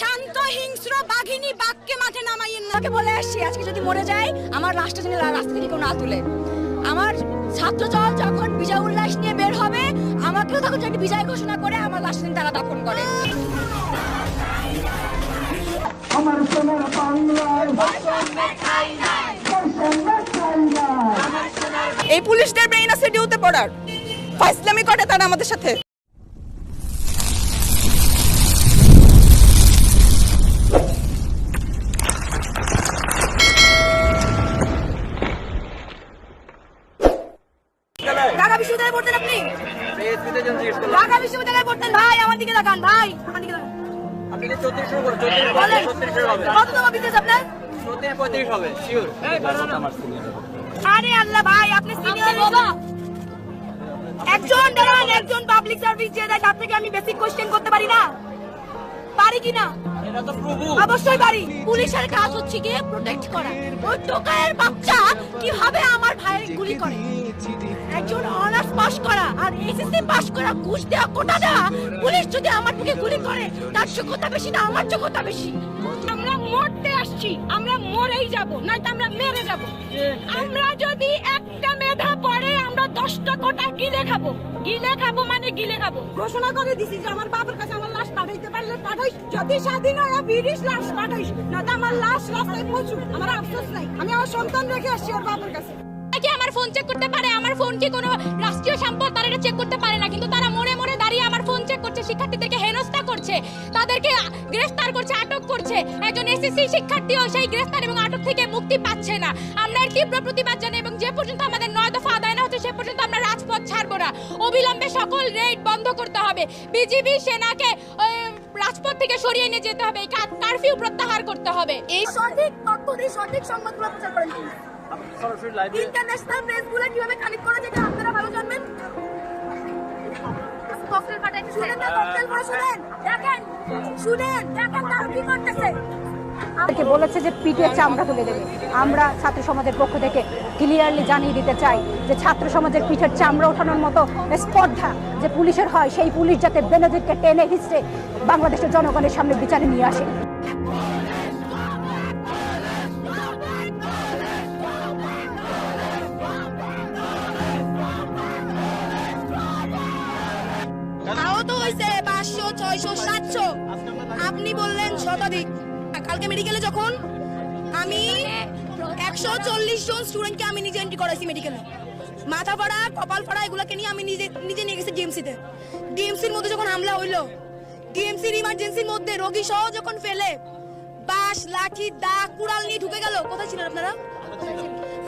শান্ত হিংস্র বাঘিনী বাঘকে মাঠে নামাইয়েন না। বলে আসছি আজকে যদি মরে যায় আমার রাষ্ট্র যেন রাস্তা থেকে কেউ না তুলে। আমার ছাত্র দল যখন বিজয় উল্লাস নিয়ে বের হবে আমাকেও তখন একটা বিজয় ঘোষণা করে আমার লাশ তারা দাফন করে। আমার সোনার বাংলার এই পুলিশদের ব্রেইন আছে ডিউতে পড়ার, ফাইসলামি করে তারা আমাদের সাথে। ঢাকা বিশ্ববিদ্যালয়ে পড়তেন আপনি? ঢাকা বিশ্ববিদ্যালয়ে পড়তেন ভাই, আমার দিকে তাকান ভাই, আমার দিকে তাকান। আপনি কি 34 শুরু করুন, 34 হবে। কত টাকা বিদেশ আপনার? 34 35 হবে শিওর। আরে আল্লাহ ভাই, আপনি সিনিয়র বাবা। একজন দাঁড়ান, একজন পাবলিক সার্ভিস যে দেয় তার থেকে আমি বেসিক কোশ্চেন করতে পারি না? পারি কি না? এটা তো প্রভু। অবশ্যই পারি। পুলিশের কাজ হচ্ছে গিয়ে প্রোটেক্ট করা। ওই টোকায়ের বাচ্চা কিভাবে আমার ভাইয়ের গুলি করে? একজন অনার্স পাস করা আর এসএসসি পাস করা ঘুষ দেওয়া কোটা দেওয়া পুলিশ যদি আমার বুকে গুলি করে তার যোগ্যতা বেশি না আমার যোগ্যতা বেশি? আমরা মরতে আসছি, আমরা মরেই যাব, নয়তো আমরা মেরে যাব। আমরা যদি একটা মেধা পড়ে আমরা 10টা কোটা গিলে খাবো। গিলে খাবো মানে গিলে খাবো। ঘোষণা করে দিছি যে আমার বাবার কাছে আমার লাশ পাঠাইতে পারলে পাঠাইস, যদি স্বাধীন হয় বিরিশ লাশ পাঠাইস, নয়তো আমার লাশ রাস্তায় পৌঁছুক। আমার আফসোস নাই, আমি আমার সন্তান রেখে আসছি ওর বাবার কাছে। কি আমার ফোন চেক করতে পারে? আমার ফোন কি কোনো রাষ্ট্রীয় সম্পদ? তারা এটা চেক করতে পারে না, কিন্তু তারা মনে মনে দাঁড়িয়ে আমার ফোন চেক করছে, শিক্ষার্থীদেরকে হেনস্থা করছে, তাদেরকে গ্রেফতার করছে, আটক করছে। একজন এসএসসি শিক্ষার্থীও সেই গ্রেফতার এবং আটক থেকে মুক্তি পাচ্ছে না। আমরা এর তীব্র প্রতিবাদ জানাই এবং যে পর্যন্ত আমাদের 9 দফা আদায় না হচ্ছে সে পর্যন্ত আমরা রাজপথ ছাড়বো না। অবিলম্বে সকল রেড বন্ধ করতে হবে, বিজিবি সেনাকে রাজপথ থেকে সরিয়ে নিয়ে যেতে হবে, এই কারফিউ প্রত্যাহার করতে হবে। এই সঠিক তথ্য দিয়ে সঠিক সংবাদগুলো প্রচার করেন। ইন্টারন্যাশনাল প্রেসগুলো কিভাবে কানেক্ট করা যায় আপনারা ভালো জানবেন। ককটেল ফাটাইতে শুনেন না, ককটেল ফাটা শুনেন, দেখেন তারা কি করতেছে। আমাকে বলেছে যে পিটিএ চামড়া তুলে দেবে। আমরা ছাত্র সমাজের পক্ষ থেকে ক্লিয়ারলি জানিয়ে দিতে চাই যে ছাত্র সমাজের পিঠের চামড়া ওঠানোর মতো স্পর্ধা যে পুলিশের হয়, সেই পুলিশ যাতে বেনজিরকে টেনে হিঁচড়ে বাংলাদেশের জনগণের সামনে বিচারে নিয়ে আসে। আহত হয়েছে 500, 600, 700, আপনি বললেন শতাধিক। কালকে মেডিকেলে যখন আমি 140 জন স্টুডেন্টকে আমি নিজে এন্ট্রি করাইছি মেডিকেলে, মাথা ফাড়া কপাল ফাড়া এগুলোকে নিয়ে আমি নিজে নিয়ে গেছি ডিএমসিতে। ডিএমসির মধ্যে যখন হামলা হইলো, ডিএমসির ইমার্জেন্সির মধ্যে রোগী সহ যখন ফেলে বাঁশ লাঠি দা কুড়াল নিয়ে ঢুকে গেল, কোথায় ছিলেন আপনারা?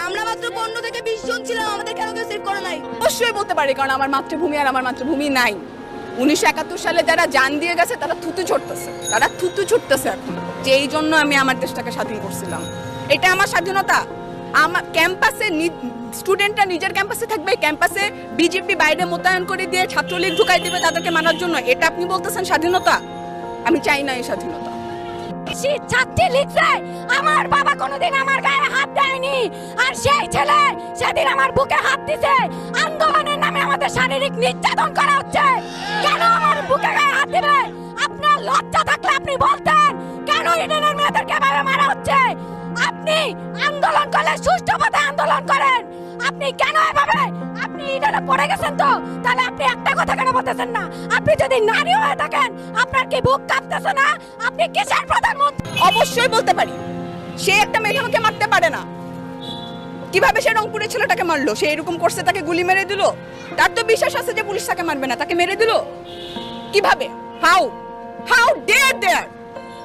আমরা মাত্র 15 থেকে 20 জন ছিলাম, আমাদের কেন কেউ সেভ করে নাই? অবশ্যই বলতে পারি, কারণ আমার মাতৃভূমি আর আমার মাতৃভূমি নাই। 1971 সালে যারা জান দিয়ে গেছে তারা থুতু ছুটতেছে এখন, যে এই জন্য আমি আমার দেশটাকে স্বাধীন করছিলাম। এটা আমার স্বাধীনতা। আমার ক্যাম্পাসে স্টুডেন্টরা নিজের ক্যাম্পাসে থাকবে, ক্যাম্পাসে বিজেপি বাইরে মোতায়েন করে দিয়ে ছাত্রলীগ ঢুকাই দিবে তাদেরকে মানার জন্য, এটা আপনি বলতেছেন স্বাধীনতা? আমি চাই না এই স্বাধীনতা। ছাত্রী লিখছে আমার বাবা কোনোদিন আমার গায়ে হাত দেয়নি, আর সেই ছেলে সেদিন আমার বুকে হাত দিছে। আন্দোলনের নামে আমাদের শারীরিক নির্যাতন করা হচ্ছে, কেন আমার বুকে গায়ে হাত দিবে? আপনার লজ্জা থাকলে আপনি বলতেন কেন ইডেনের মেয়েদেরকে এভাবে মারা হচ্ছে। আপনি আন্দোলন করলে সুষ্ঠু পথে আন্দোলন করেন, আপনি কেন এভাবে? আপনি ইডেনে পড়ে গেছেন তো, তাহলে আপনি একটা কথা কেন বলতেছেন না? আপনি যদি নারী হয়ে থাকেন আপনার কি বুক কাঁপতেছে না? আপনি কিসের প্রধানমন্ত্রী? অবশ্যই বলতে পারি, সে একটা মেধাকে মারতে পারে না। কিভাবে সে রংপুরের ছেলেটাকে মারলো? সে এরকম করছে, তাকে গুলি মেরে দিল। তার তো বিশ্বাস আছে যে পুলিশ তাকে মারবে না, তাকে মেরে দিল কিভাবে? হাউ ডেয়ার দেয়ার!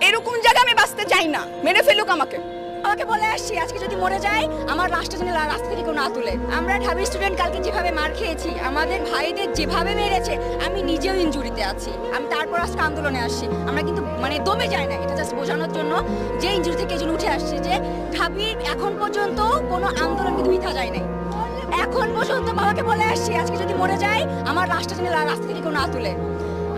এরকম জায়গায় আমি বাঁচতে চাই না, মেরে ফেলুক আমাকে। বলে আসছি আজকে যদি মরে যায় আমার লাশটা যেন রাস্তা থেকে কেউ না তুলে। আমরা ঢাবি স্টুডেন্ট কালকে যেভাবে মার খেয়েছি, আমাদের ভাইদের যেভাবে মেরেছে, আমি নিজেও ইনজুরিতে আছি। আমি তারপর আজকে আন্দোলনে আসছি। আমরা কিন্তু মানে দমে যাই না, এটা জাস্ট বোঝানোর জন্য যে ইনজুরি থেকে এই জন্য উঠে আসছে যে ঢাবির এখন পর্যন্ত কোনো আন্দোলন কিন্তু মিথ্যা যায় নাই। এখন পর্যন্ত বাবাকে বলে আসছি আজকে যদি মরে যায় আমার লাশটা যেন রাস্তা থেকে কেউ না তুলে।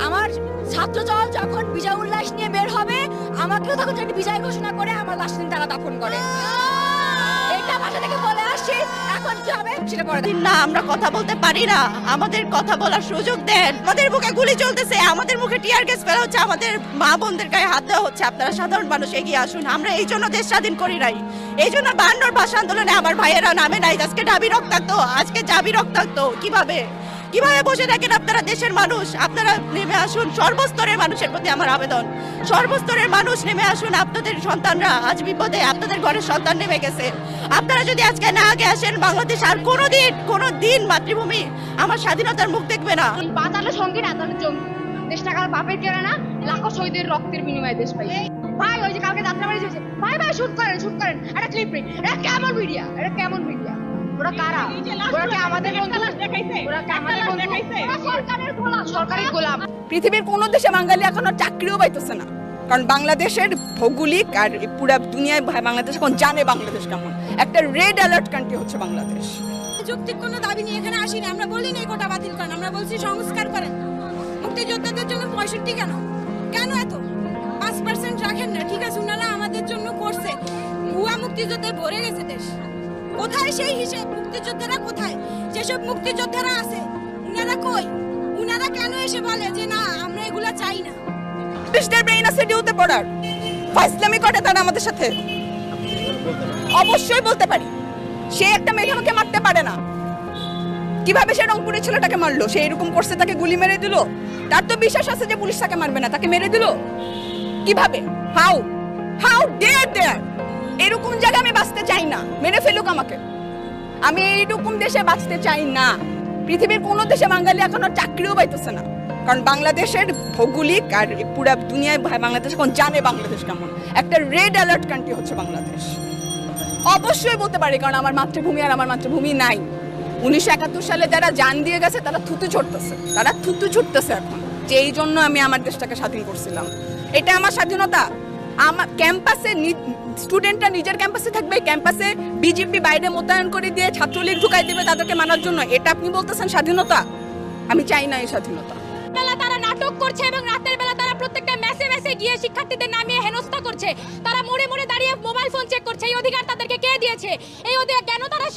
আমার ছাত্র দল যখন বিজয় উল্লাস নিয়ে বের হবে আমাকেও তখন একটা বিজয় ঘোষণা করে আমার লাশ তারা দাফন করে। এটা ভাষা থেকে বলে আসছে। আসছি, এখন কি হবে সেটা পরে দিন না। আমরা কথা বলতে পারি না, আমাদের কথা বলার সুযোগ দেন। আমাদের মুখে গুলি চলতেছে, আমাদের মুখে টিয়ার গ্যাস ফেলা হচ্ছে, আমাদের মা বোনদের গায়ে হাত দেওয়া হচ্ছে। আপনারা সাধারণ মানুষ এগিয়ে আসুন। আমরা এই জন্য দেশ স্বাধীন করি নাই, এই জন্য 52 ভাষা আন্দোলনে আমার ভাইয়েরা নামে নাই। আজকে ঢাবি রক্তাক্ত, আজকে যাবি রক্তাক্ত। কিভাবে বসে থাকেন আপনারা? দেশের মানুষ, আপনারা নেমে আসুন। সর্বস্তরের মানুষের প্রতি আমার আবেদন, সর্বস্তরের মানুষ নেমে আসুন। আপনাদের সন্তানরা আজ বিপদে, আপনাদের ঘরের সন্তান নেমে গেছে। আপনারা যদি আজকে না আগে আসেন, বাংলাদেশ আর কোনোদিন মাতৃভূমি আমার স্বাধীনতার মুখ দেখবে না। বাঁচানো সঙ্গে না, তাহলে জঙ্গি। দেশ টাকার বাপের কেনা না, লাখো শহীদের রক্তের বিনিময়ে দেশ পাই। ভাই ওই যে কালকে যাত্রাবাড়ি চলছে, ভাই শুট করেন একটা ক্লিপ প্রিন্ট। এটা কেমন মিডিয়া? ওরা কারা? ওরা কি আমাদের বন্ধু? ওরা কি আমাদের বন্ধু? ওরা সরকারের গোলাম, সরকারের গোলাম। পৃথিবীর কোনো দেশে বাঙালি এখনো চাকরিও পাইতেছে না, কারণ বাংলাদেশের ভৌগোলিক আর পুরা দুনিয়ায় বাংলাদেশ এখন জানে বাংলাদেশ কেমন। একটা রেড অ্যালার্ট কান্ট্রি হচ্ছে বাংলাদেশ। যৌক্তিক কোনো দাবি নিয়ে এখানে আসিনি। আমরা বলিনি এই কোটা বাতিল করেন, আমরা বলছি সংস্কার করেন। মুক্তিযোদ্ধাদের জন্য 65 কেন এত 5% রাখেন না? ঠিক আছে, উনারা আমাদের জন্য করছে, ভুয়া মুক্তিযোদ্ধায় ভরে গেছে দেশ। কোথায় সেই হিসেব? মুক্তিযোদ্ধারা কোথায়? যেসব মুক্তিযোদ্ধারা আছে উনারা কই? উনারা কেন এসে বলে যে না আমরা এগুলা চাই না? দেশের ব্রেইন আছে ডিউতে পড়ার, ফাইসলামি করে তারা আমাদের সাথে। অবশ্যই বলতে পারি, সে একটা মেধাকে মারতে পারে না। কিভাবে সে রংপুরের ছেলেটাকে মারলো? সে এরকম করছে, তাকে গুলি মেরে দিল। তার তো বিশ্বাস আছে যে পুলিশ তাকে মারবে না, তাকে মেরে দিল। কিভাবে? হাউ ডেয়ার দেয়ার? এরকম জায়গায় আমি বাঁচতে চাই না, মেরে ফেলুক আমাকে। আমি এইরকম দেশে বাঁচতে চাই না। পৃথিবীর কোনো দেশে বাঙালি এখনো চাকরিও পাইতেছে না, কারণ বাংলাদেশের ভৌগোলিক আর পুরা দুনিয়ায় বাংলাদেশ এখন জানে বাংলাদেশ কেমন। একটা রেড অ্যালার্ট কান্ট্রি হচ্ছে বাংলাদেশ। অবশ্যই বলতে পারি, কারণ আমার মাতৃভূমি আর আমার মাতৃভূমি নাই। 1971 সালে যারা জান দিয়ে গেছে তারা থুতু ছুটতেছে এখন, যে এই জন্য আমি আমার দেশটাকে স্বাধীন করছিলাম। এটা আমার স্বাধীনতা। আমার ক্যাম্পাসে স্টুডেন্টরা নিজের ক্যাম্পাসে থাকবে, ক্যাম্পাসে বিজেপি বাইরে মোতায়েন করে দিয়ে ছাত্রলীগ ঢুকাই দেবে তাদেরকে মানার জন্য। এটা আপনি বলতেছেন স্বাধীনতা? আমি চাই না এই স্বাধীনতা। বেলা তারা নাটক করছে এবং রাতের বেলা তারা প্রত্যেকটা মেসে গিয়ে শিক্ষার্থীদের নামিয়ে হেনস্থা করছে। তারা মোড়ে দাঁড়িয়ে মোবাইল ফোন চেক করছে। এই অধিকার তাদেরকে কে দিয়েছে? এই অধিকার কেন তারা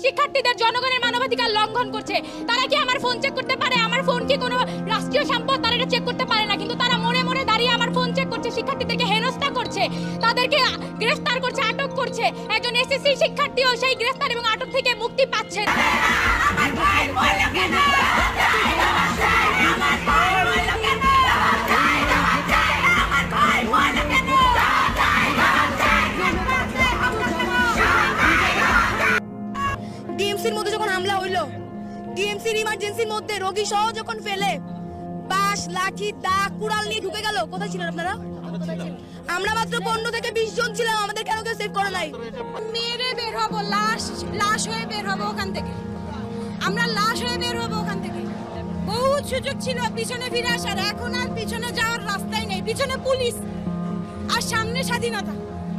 শিক্ষার্থীদের, জনগণের মানবাধিকার লঙ্ঘন করছে? তারা কি আমার ফোন চেক করতে পারে? আমার ফোন কি কোনো রাষ্ট্রীয় সম্পদ? তারা এটা চেক করতে পারে না, কিন্তু তারা মোড়ে দাঁড়িয়ে আমার ফোন চেক করছে, শিক্ষার্থীদেরকে হেনস্থা করছে, তাদেরকে গ্রেফতার করছে, আটক করছে। একজন এসএসসি শিক্ষার্থীও সেই গ্রেফতার এবং আটক থেকে মুক্তি পাচ্ছে না। ডিএমসির মধ্যে যখন হামলা হইলো, ডিএমসির ইমার্জেন্সির মধ্যে রোগী সহ যখন ফেলে বাঁশ, লাঠি, দা, কুড়াল নিয়ে ঢুকে গেল, কোথায় ছিলেন আপনারা? আমরা মাত্র 15 থেকে 20 জন ছিলাম, আমাদের কেন কেউ সেভ করে নাই? মেরে বের হবো, লাশ হয়ে বের হবো ওখান থেকে। আমরা লাশ হয়ে বের হবো ওখান থেকে। বহুত সুযোগ ছিল পিছনে ফিরে আসার, এখন আর পিছনে যাওয়ার রাস্তাই নেই। পিছনে পুলিশ আর সামনে স্বাধীনতা।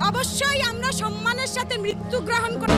অবশ্যই আমরা সম্মানের সাথে মৃত্যু গ্রহণ করি।